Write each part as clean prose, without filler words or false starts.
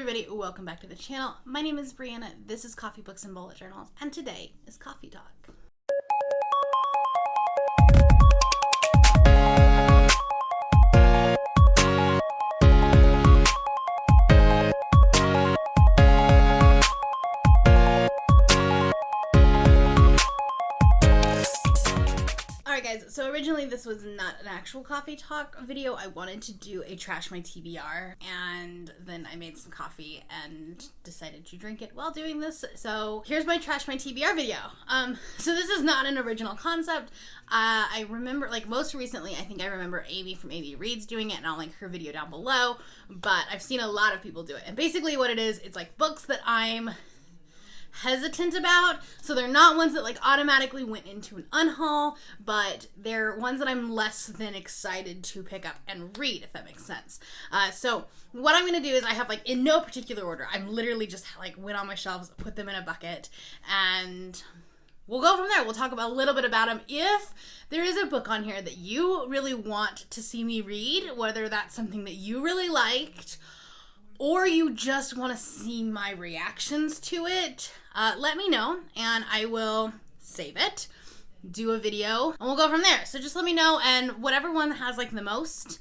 everybody, welcome back to the channel. My name is Brianna, this is Coffee Books and Bullet Journals, and today is Coffee Talk. Guys, so originally this was not an actual coffee talk video. I wanted to do a trash my TBR, and then I made some coffee and decided to drink it while doing this. So here's my trash my TBR video. So this is not an original concept. I remember, like, most recently, I think I remember Amy from Amy Reads doing it, and I'll link her video down below, but I've seen a lot of people do it. And basically what it is, it's like books that I'm hesitant about, so they're not ones that like automatically went into an unhaul, but they're ones that I'm less than excited to pick up and read, if that makes sense. So what I'm gonna do is I have, like, in no particular order, I'm literally just like went on my shelves, put them in a bucket, and we'll go from there. We'll talk about a little bit about them. If there is a book on here that you really want to see me read, whether that's something that you really liked or you just want to see my reactions to it, let me know, and I will save it, do a video, and we'll go from there. So just let me know, and whatever one has, like, the most,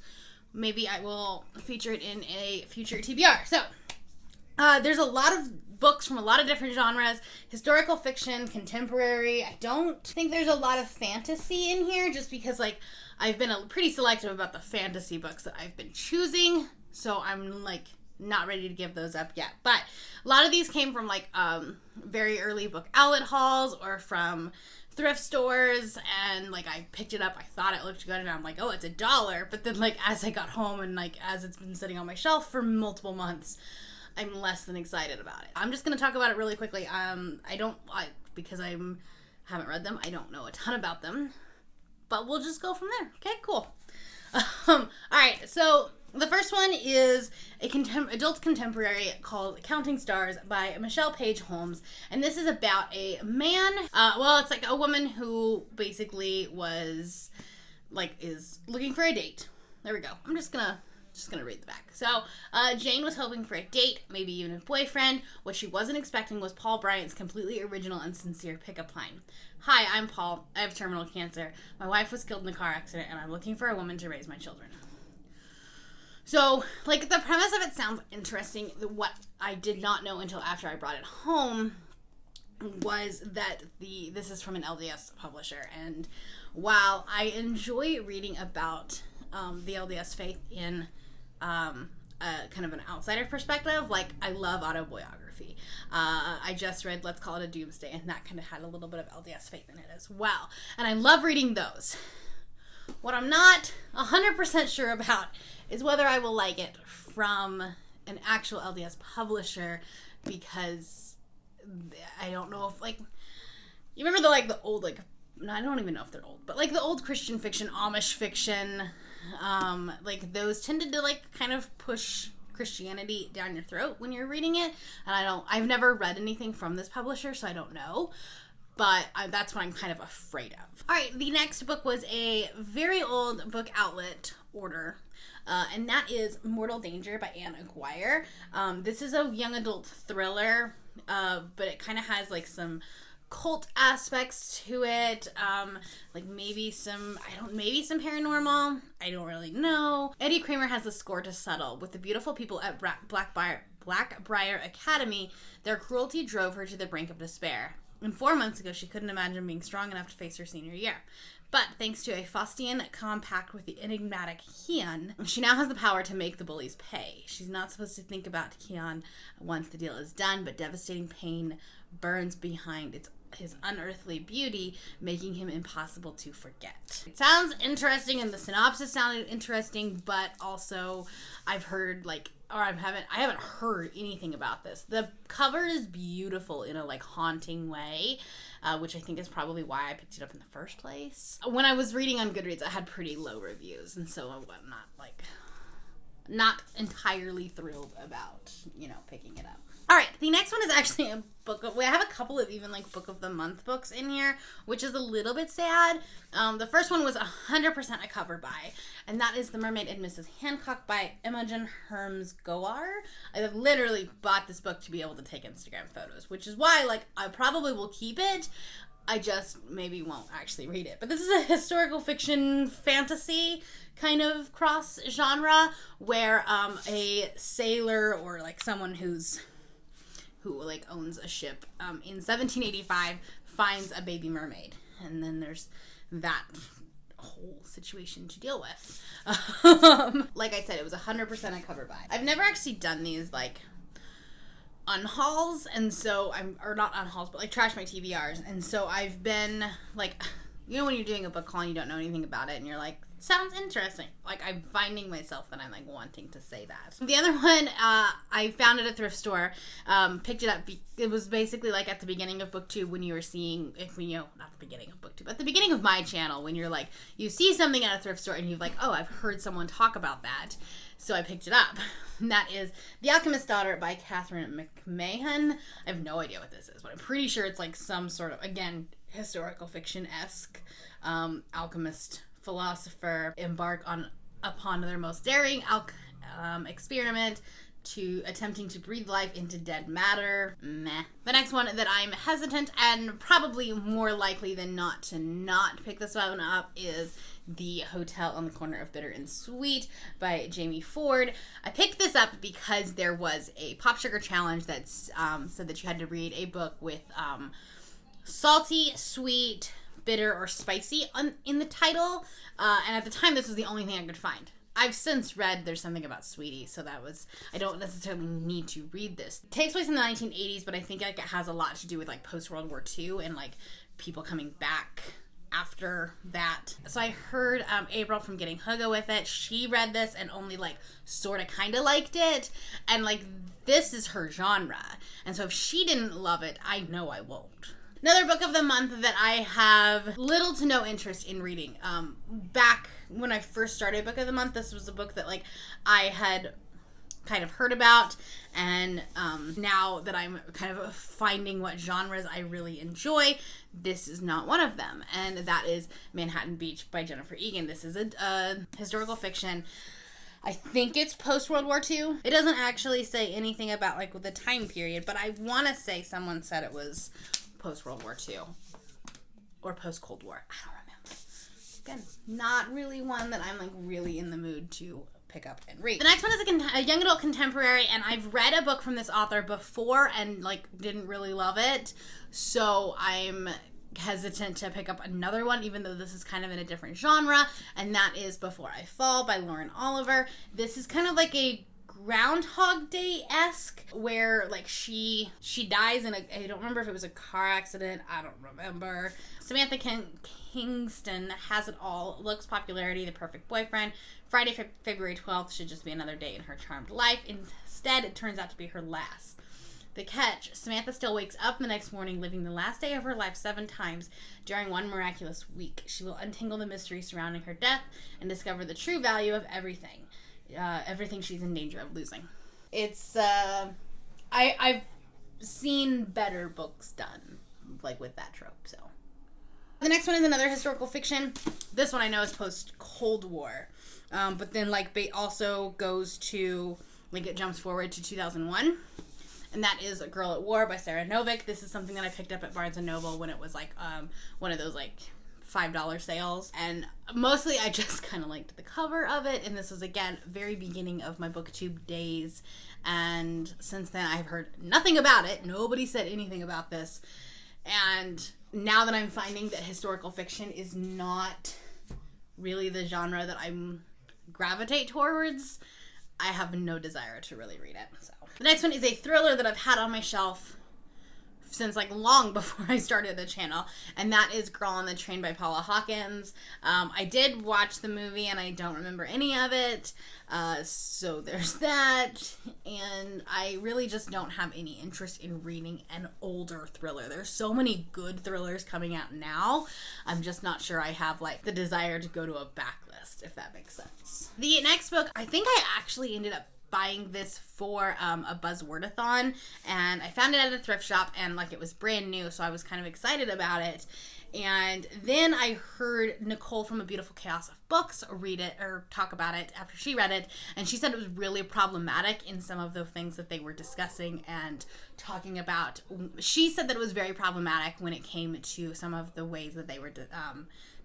maybe I will feature it in a future TBR. So, there's a lot of books from a lot of different genres, historical fiction, contemporary. I don't think there's a lot of fantasy in here, just because, like, I've been pretty selective about the fantasy books that I've been choosing, so I'm, like, not ready to give those up yet. But a lot of these came from, like, very early book outlet hauls or from thrift stores, and, like, I picked it up, I thought it looked good, and I'm like, oh, it's $1, but then, like, as I got home and, like, as it's been sitting on my shelf for multiple months, I'm less than excited about it. I'm just gonna talk about it really quickly. Because I haven't read them, I don't know a ton about them, but we'll just go from there. Okay, cool. Alright, so the first one is a adult contemporary called Counting Stars by Michelle Page Holmes, and this is about a man, it's like a woman who basically was, like, is looking for a date. There we go. I'm just gonna read the back. So, Jane was hoping for a date, maybe even a boyfriend. What she wasn't expecting was Paul Bryant's completely original and sincere pickup line. Hi, I'm Paul. I have terminal cancer. My wife was killed in a car accident, and I'm looking for a woman to raise my children. So, like, the premise of it sounds interesting. What I did not know until after I brought it home was that this is from an LDS publisher. And while I enjoy reading about the LDS faith in kind of an outsider perspective, like, I love autobiography. I just read Let's Call It a Doomsday, and that kind of had a little bit of LDS faith in it as well. And I love reading those. What I'm not 100% sure about is whether I will like it from an actual LDS publisher, because I don't know if, like, you remember the old, like, I don't even know if they're old, but, like, the old Christian fiction, Amish fiction, like, those tended to, like, kind of push Christianity down your throat when you're reading it, and I've never read anything from this publisher, so I don't know. But that's what I'm kind of afraid of. All right, the next book was a very old book outlet order, and that is Mortal Danger by Anne Aguirre. This is a young adult thriller, but it kind of has, like, some cult aspects to it, like maybe some paranormal. I don't really know. Eddie Kramer has the score to settle. With the beautiful people at Blackbriar Academy, their cruelty drove her to the brink of despair. And 4 months ago, she couldn't imagine being strong enough to face her senior year. But thanks to a Faustian compact with the enigmatic Keon, she now has the power to make the bullies pay. She's not supposed to think about Keon once the deal is done, but devastating pain burns behind his unearthly beauty, making him impossible to forget. It sounds interesting, and the synopsis sounded interesting, but also I've heard, like, or I haven't heard anything about this. The cover is beautiful in a, like, haunting way, which I think is probably why I picked it up in the first place. When I was reading on Goodreads, I had pretty low reviews, and so I'm not entirely thrilled about, picking it up. All right, the next one is actually a I have a couple of even like book of the month books in here, which is a little bit sad. The first one was 100% a cover buy, and that is The Mermaid and Mrs. Hancock by Imogen Herms Goar. I have literally bought this book to be able to take Instagram photos, which is why like I probably will keep it. I just maybe won't actually read it. But this is a historical fiction fantasy kind of cross genre where a sailor or like someone who like owns a ship in 1785 finds a baby mermaid, and then there's that whole situation to deal with. Like I said, it was 100% a cover buy. I've never actually done these like unhauls, and so or not unhauls, but like trash my TBRs, and so I've been like, you know when you're doing a book haul and you don't know anything about it and you're like, sounds interesting, like I'm finding myself that I'm like wanting to say that. The other one I found at a thrift store, picked it up, it was basically like at the beginning of booktube when you were seeing, if you know, not the beginning of booktube, at the beginning of my channel, when you're like, you see something at a thrift store and you're like, oh, I've heard someone talk about that, so I picked it up. And that is The Alchemist's Daughter by Catherine McMahon. I have no idea what this is, but I'm pretty sure it's like some sort of, again, historical fiction-esque alchemist philosopher embark upon their most daring experiment to attempting to breathe life into dead matter. Meh. The next one that I'm hesitant and probably more likely than not to not pick this one up is The Hotel on the Corner of Bitter and Sweet by Jamie Ford. I picked this up because there was a Pop Sugar challenge that said that you had to read a book with salty, sweet, bitter, or spicy in the title, and at the time this was the only thing I could find. I've since read There's Something About Sweetie, so I don't necessarily need to read this. It takes place in the 1980s, but I think like it has a lot to do with like post-World War II and like people coming back after that. So I heard April from Getting Hugga with it. She read this and only like sort of kind of liked it, and like this is her genre, and so if she didn't love it, I know I won't. Another book of the month that I have little to no interest in reading. Back when I first started book of the month, this was a book that like I had kind of heard about, and now that I'm kind of finding what genres I really enjoy, this is not one of them, and that is Manhattan Beach by Jennifer Egan. This is a historical fiction. I think it's post-World War II. It doesn't actually say anything about like the time period, but I want to say someone said it was post-World War II or post-Cold War. I don't remember. Again, not really one that I'm like really in the mood to pick up and read. The next one is a young adult contemporary, and I've read a book from this author before and like didn't really love it, so I'm hesitant to pick up another one, even though this is kind of in a different genre, and that is Before I Fall by Lauren Oliver. This is kind of like a Groundhog Day-esque, where like she dies in I don't remember if it was a car accident, I don't remember. Samantha Kingston has it all, looks, popularity, the perfect boyfriend. Friday, February 12th should just be another day in her charmed life. Instead, it turns out to be her last. The catch: Samantha still wakes up the next morning living the last day of her life 7 times during one miraculous week. She will untangle the mystery surrounding her death and discover the true value of everything she's in danger of losing. It's I've seen better books done like with that trope. So the next one is another historical fiction. This one I know is post Cold War, but then like also goes to like it jumps forward to 2001, and that is A Girl at War by Sarah Novick. This is something that I picked up at Barnes & Noble when it was like one of those like $5 sales, and mostly I just kind of liked the cover of it, and this was again very beginning of my booktube days, and since then I've heard nothing about it. Nobody said anything about this, and now that I'm finding that historical fiction is not really the genre that I'm gravitate towards, I have no desire to really read it. So the next one is a thriller that I've had on my shelf since like long before I started the channel, and that is Girl on the Train by Paula Hawkins. I did watch the movie and I don't remember any of it, so there's that, and I really just don't have any interest in reading an older thriller. There's so many good thrillers coming out now, I'm just not sure I have like the desire to go to a backlist, if that makes sense. The next book, I think I actually ended up buying this for a buzzwordathon, and I found it at a thrift shop, and like it was brand new, so I was kind of excited about it. And then I heard Nicole from A Beautiful Chaos of Books read it or talk about it after she read it, and she said it was really problematic in some of the things that they were discussing and talking about. She said that it was very problematic when it came to some of the ways that they were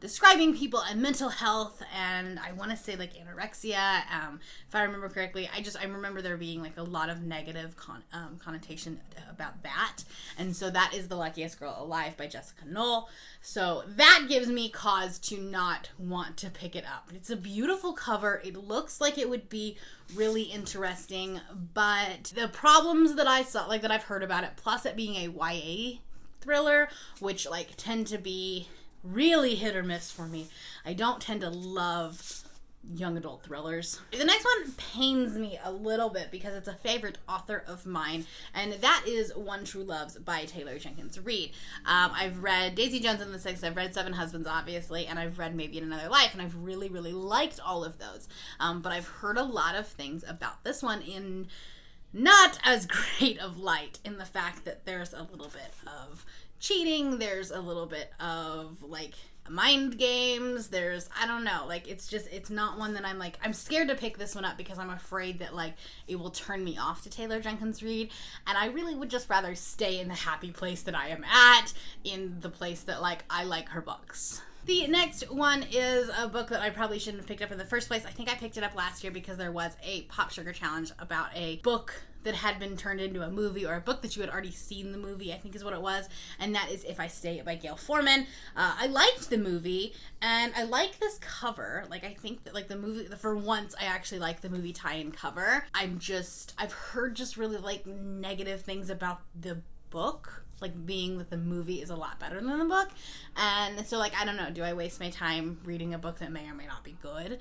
describing people and mental health, and I want to say like anorexia, if I remember correctly. I remember there being like a lot of negative connotation about that, and so that is The Luckiest Girl Alive by Jessica Knoll. So that gives me cause to not want to pick it up. It's a beautiful cover. It looks like it would be really interesting, but the problems that I saw, like that I've heard about it, plus it being a YA thriller, which like tend to be really hit or miss for me. I don't tend to love young adult thrillers. The next one pains me a little bit because it's a favorite author of mine, and that is One True Loves by Taylor Jenkins Reid. I've read Daisy Jones and the Six, I've read Seven Husbands, obviously, and I've read Maybe in Another Life, and I've really, really liked all of those. But I've heard a lot of things about this one in not as great of light, in the fact that there's a little bit of cheating, there's a little bit of like mind games, there's, I don't know, like it's not one that I'm scared to pick this one up because I'm afraid that like it will turn me off to Taylor Jenkins Reid, and I really would just rather stay in the happy place that I am at, in the place that like I like her books. The next one is a book that I probably shouldn't have picked up in the first place. I think I picked it up last year because there was a Pop Sugar Challenge about a book that had been turned into a movie, or a book that you had already seen the movie, I think is what it was, and that is If I Stay by Gail Forman. I liked the movie, and I like this cover. Like, I think that, like, the movie, for once, I actually like the movie tie-in cover. I've heard just really, like, negative things about the book, like being that the movie is a lot better than the book, and so like I don't know, do I waste my time reading a book that may or may not be good,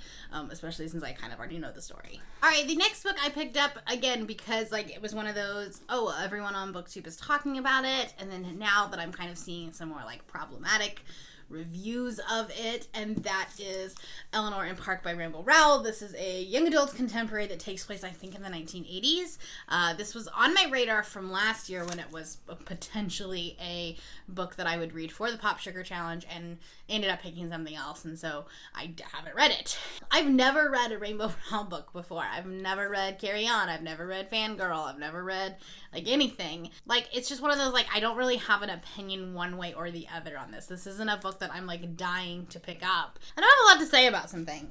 especially since I kind of already know the story. Alright, the next book I picked up, again, because like it was one of those, oh, everyone on BookTube is talking about it, and then now that I'm kind of seeing some more like problematic reviews of it, and that is Eleanor in Park by Ramble Rowell. This is a young adult contemporary that takes place, I think, in the 1980s. This was on my radar from last year when it was potentially a book that I would read for the Pop Sugar Challenge, and ended up picking something else, and so I haven't read it. I've never read a Rainbow Rowell book before. I've never read Carry On. I've never read Fangirl. I've never read like anything. Like, it's just one of those, like, I don't really have an opinion one way or the other on this. This isn't a book that I'm like dying to pick up. I don't have a lot to say about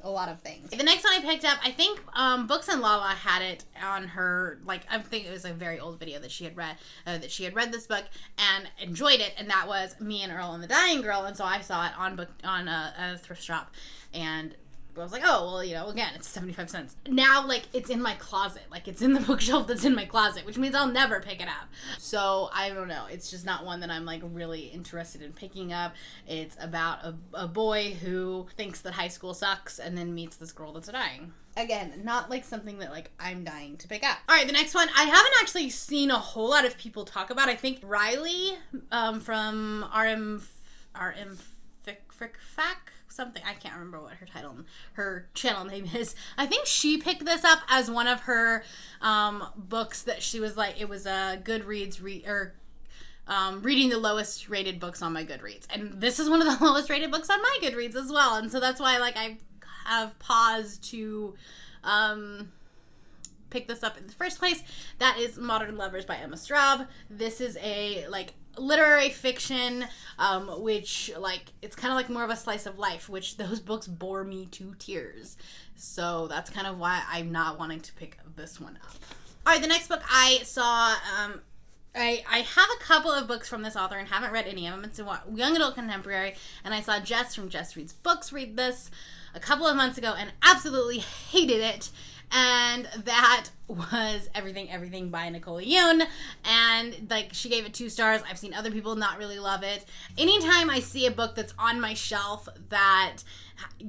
a lot of things. The next one I picked up, I think Books and Lala had it on her, like, I think it was a very old video that she had read this book and enjoyed it, and that was Me and Earl and the Dying Girl, and so I saw it on a thrift shop, and I was like, oh, well, you know, again, it's 75 cents. Now, like, it's in my closet. Like, it's in the bookshelf that's in my closet, which means I'll never pick it up. So, I don't know. It's just not one that I'm, like, really interested in picking up. It's about a boy who thinks that high school sucks and then meets this girl that's dying. Again, not, like, something that, like, I'm dying to pick up. All right, the next one, I haven't actually seen a whole lot of people talk about. I think Riley from RM Frick something, I can't remember what her channel name is. I think she picked this up as one of her books that she was like, it was a Goodreads reading the lowest rated books on my Goodreads, and this is one of the lowest rated books on my Goodreads as well, and so that's why like I have paused to pick this up in the first place. That is Modern Lovers by Emma Straub. This is a like literary fiction, which like it's kind of like more of a slice of life, which those books bore me to tears. So that's kind of why I'm not wanting to pick this one up. All right, the next book I saw, I have a couple of books from this author and haven't read any of them. It's a young adult contemporary, and I saw Jess from Jess Reads Books read this a couple of months ago and absolutely hated it. And that was Everything by Nicole Yoon, and like she gave it 2 stars. I've seen other people not really love it. Anytime I see a book that's on my shelf that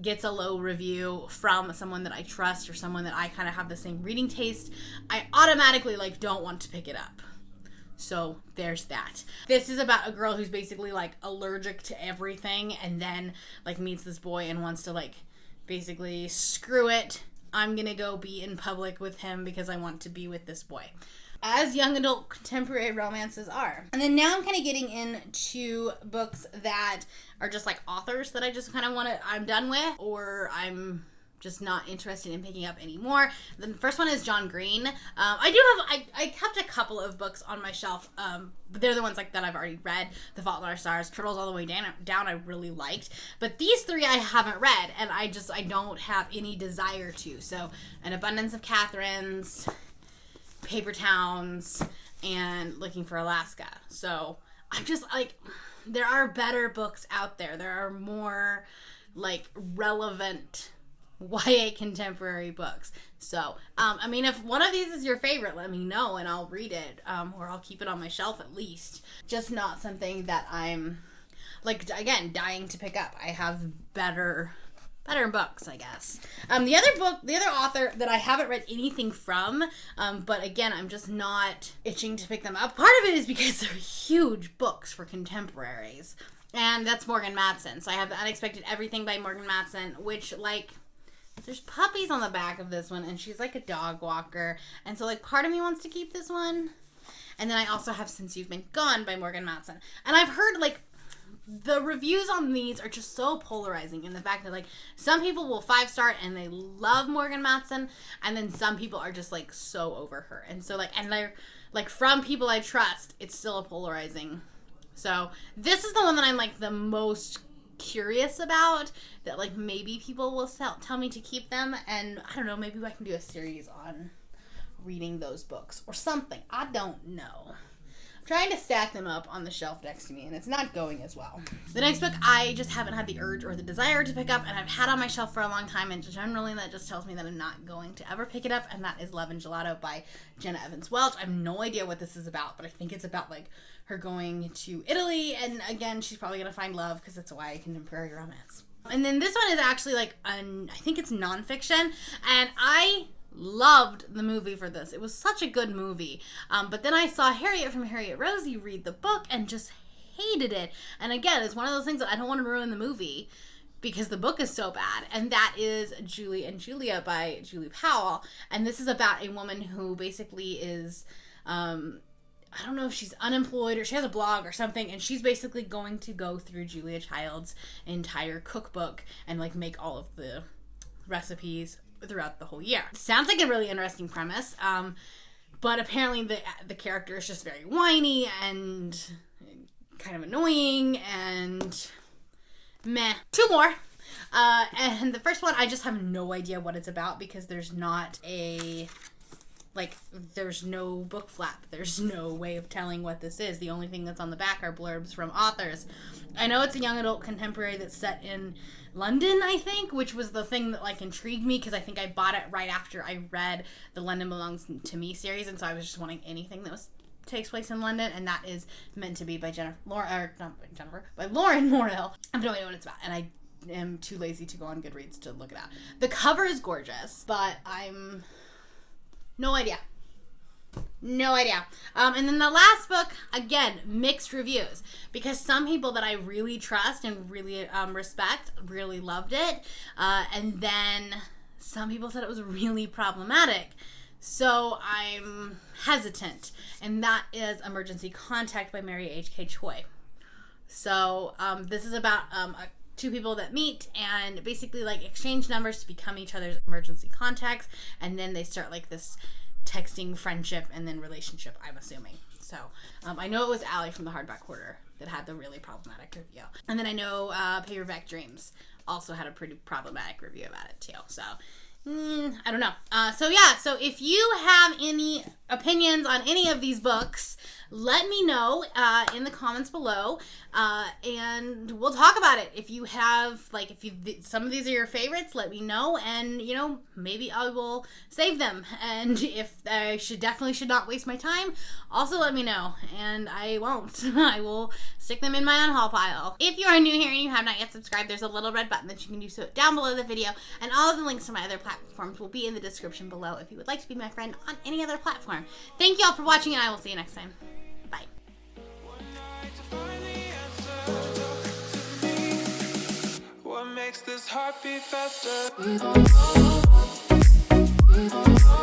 gets a low review from someone that I trust or someone that I kind of have the same reading taste, I automatically like don't want to pick it up. So there's that. This is about a girl who's basically like allergic to everything, and then like meets this boy and wants to like basically screw it I'm gonna go be in public with him because I want to be with this boy. As young adult contemporary romances are. And then now I'm kind of getting into books that are just like authors that I just kind of I'm done with, or I'm just not interested in picking up anymore. The first one is John Green. I kept a couple of books on my shelf, but they're the ones like that I've already read. The Fault in Our Stars, Turtles All the Way Down I really liked. But these three I haven't read, and I don't have any desire to. So, An Abundance of Catherines, Paper Towns, and Looking for Alaska. So, I'm just like, there are better books out there. There are more like relevant YA contemporary books. So, I mean, if one of these is your favorite, let me know and I'll read it, or I'll keep it on my shelf at least. Just not something that I'm, like, again, dying to pick up. I have better books, I guess. The other author that I haven't read anything from, but again, I'm just not itching to pick them up. Part of it is because they're huge books for contemporaries, and that's Morgan Matson. So I have The Unexpected Everything by Morgan Matson, which, like, there's puppies on the back of this one, and she's like a dog walker. And so, like, part of me wants to keep this one. And then I also have Since You've Been Gone by Morgan Matson. And I've heard, like, the reviews on these are just so polarizing in the fact that, like, some people will 5-star and they love Morgan Matson, and then some people are just, like, so over her. And so, like, and they're, like, from people I trust, it's still a polarizing. So, this is the one that I'm, like, the most curious about, that like maybe people will tell me to keep them, and I don't know, maybe I can do a series on reading those books or something. I don't know. I'm trying to stack them up on the shelf next to me, and it's not going as well. The next book I just haven't had the urge or the desire to pick up, and I've had on my shelf for a long time, and generally that just tells me that I'm not going to ever pick it up, and that is Love and Gelato by Jenna Evans Welch. I have no idea what this is about, but I think it's about like her going to Italy, and again, she's probably going to find love because it's a YA contemporary romance. And then this one is actually like, I think it's nonfiction, and I loved the movie for this. It was such a good movie. But then I saw Harriet from Harriet Rosie read the book and just hated it. And again, it's one of those things that I don't want to ruin the movie because the book is so bad. And that is Julie and Julia by Julie Powell. And this is about a woman who basically is, I don't know if she's unemployed or she has a blog or something, and she's basically going to go through Julia Child's entire cookbook and like make all of the recipes throughout the whole year. Sounds like a really interesting premise, but apparently the character is just very whiny and kind of annoying and meh. Two more. And the first one, I just have no idea what it's about because there's not there's no book flap. There's no way of telling what this is. The only thing that's on the back are blurbs from authors. I know it's a young adult contemporary that's set in London, I think, which was the thing that like intrigued me because I think I bought it right after I read the London Belongs to Me series, and so I was just wanting anything that takes place in London, and that is Meant to Be by Lauren Morrill. I have no idea what it's about, and I am too lazy to go on Goodreads to look it up. The cover is gorgeous, but I'm no idea. And then the last book, again, mixed reviews. Because some people that I really trust and really respect really loved it. And then some people said it was really problematic. So I'm hesitant. And that is Emergency Contact by Mary H.K. Choi. So this is about two people that meet and basically like exchange numbers to become each other's emergency contacts, and then they start like this texting friendship and then relationship, I'm assuming. So I know it was Allie from the Hardback Hoarder that had the really problematic review, and then I know Paperback Dreams also had a pretty problematic review about it too. So I don't know. So if you have any opinions on any of these books, let me know in the comments below, and we'll talk about it. If you have, like, some of these are your favorites, let me know, and, you know, maybe I will save them. And if I definitely should not waste my time, also let me know, and I won't. I will stick them in my unhaul pile. If you are new here and you have not yet subscribed, there's a little red button that you can do so down below the video, and all of the links to my other platforms will be in the description below if you would like to be my friend on any other platform. Thank you all for watching, and I will see you next time. Bye. What makes this heart beat faster? you.